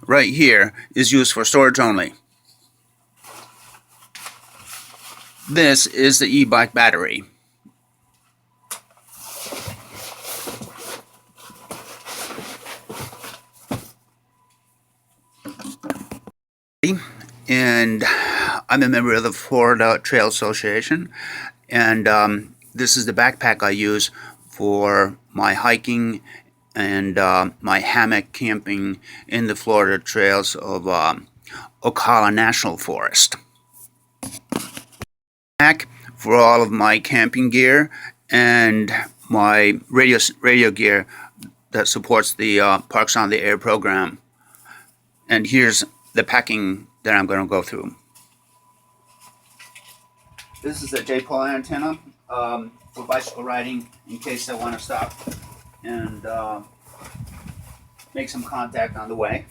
Right here is used for storage only. This is the e-bike battery. And I'm a member of the Florida Trail Association, and this is the backpack I use for my hiking and my hammock camping in the Florida trails of Ocala National Forest. Back for all of my camping gear and my radio gear that supports the Parks on the Air program. And here's the packing that I'm going to go through. This is a J-pole antenna for bicycle riding in case I want to stop and make some contact on the way.